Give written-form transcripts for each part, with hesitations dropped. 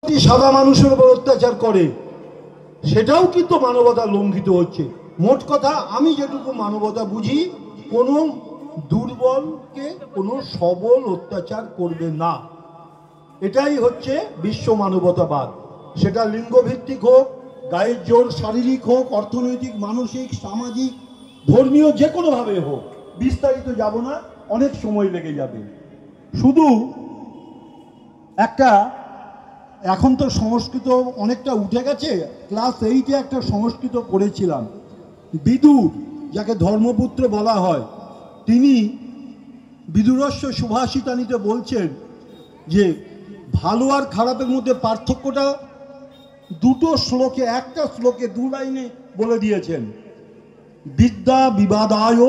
সাদা মানুষের উপর অত্যাচার করে, সেটাও কিন্তু মানবতা লঙ্ঘিত হচ্ছে। মোট কথা, আমি যেটুকু মানবতা বুঝি, কোনো দুর্বলকে কোনো সবল অত্যাচার করবে না, এটাই হচ্ছে বিশ্ব মানবতাবাদ। সেটা লিঙ্গভিত্তিক হোক, গায়ের জোর, শারীরিক হোক, অর্থনৈতিক, মানসিক, সামাজিক, ধর্মীয়, যে কোনোভাবে হোক। বিস্তারিত যাব না, অনেক সময় লেগে যাবে। শুধু একটা, এখন তো সংস্কৃত অনেকটা উঠে গেছে, ক্লাস 8-এ একটা সংস্কৃত পড়েছিলাম। বিদুর, যাকে ধর্মপুত্র বলা হয়, তিনি বিদুরস্য সুভাষিতানিতে বলছেন যে ভালো আর খারাপের মধ্যে পার্থক্যটা দুটো শ্লোকে, একটা শ্লোকে 2 লাইনে বলে দিয়েছেন। বিদ্যা বিবাদায়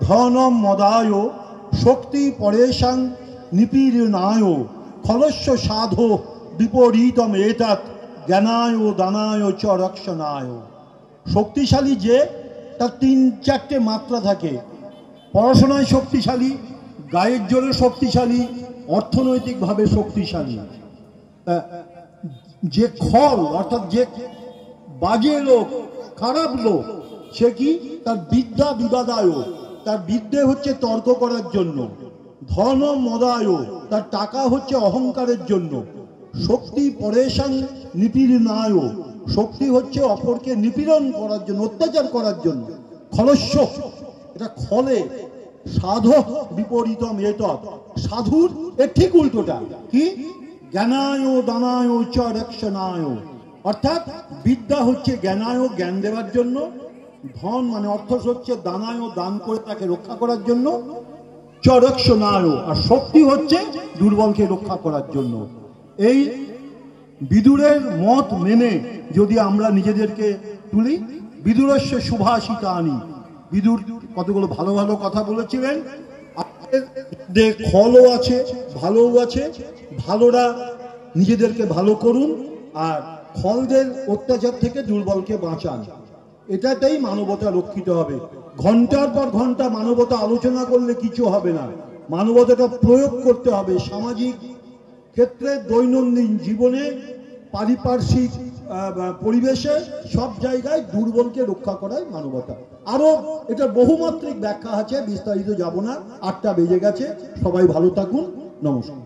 ধনম মদায় শক্তি পরেশাং নিপীড়নায় খলস্য সাধো বিপরীতম এতৎ জ্ঞানায় দানায় চ রক্ষণায়। শক্তিশালী যে, তার 3-4টে মাত্রা থাকে। পড়াশোনায় শক্তিশালী, গায়ের জোরে শক্তিশালী, অর্থনৈতিকভাবে শক্তিশালী। যে খল, অর্থাৎ যে বাজে লোক, খারাপ লোক, সে কি? তার বিদ্যা বিবাদায়, তার বিদ্যে হচ্ছে তর্ক করার জন্য। ধন মদায়, তার টাকা হচ্ছে অহংকারের জন্য। শক্তি পরেশাং নিপীড়নায়, শক্তি হচ্ছে অপরকে নিপীড়ন করার জন্য, অত্যাচার করার জন্য। খলস্য, এটা খলে। সাধো বিপরীতম এতৎ, সাধুর এর ঠিক উল্টোটা কি? জ্ঞানায় দানায় চ রক্ষণায়, অর্থাৎ বিদ্যা হচ্ছে জ্ঞানায়, জ্ঞান দেওয়ার জন্য। ধন মানে অর্থ হচ্ছে দানায়, দান করে তাকে রক্ষা করার জন্য। চ রক্ষণায়, আর শক্তি হচ্ছে দুর্বলকে রক্ষা করার জন্য। এই বিদুরের মত মেনে যদি আমরা নিজেদেরকে তুলি, বিদুরস্য সুভাষিতানি, বিদুর কতগুলো ভালো ভালো কথা বলেছিলেন। খলও আছে, ভালোও আছে। ভালোরা নিজেদেরকে ভালো করুন, আর খলদের অত্যাচার থেকে দুর্বলকে বাঁচান। এটাতেই মানবতা রক্ষিত হবে। ঘন্টার পর ঘন্টা মানবতা আলোচনা করলে কিছু হবে না। মানবতাটা প্রয়োগ করতে হবে সামাজিক ক্ষেত্রে, দৈনন্দিন জীবনে, পারিপার্শ্বিক পরিবেশে, সব জায়গায় দুর্বলকে রক্ষা করাই মানবতা। আরো এটা বহুমাত্রিক ব্যাখ্যা আছে, বিস্তারিত যাব না। 8টা বেজে গেছে। সবাই ভালো থাকুন। নমস্কার।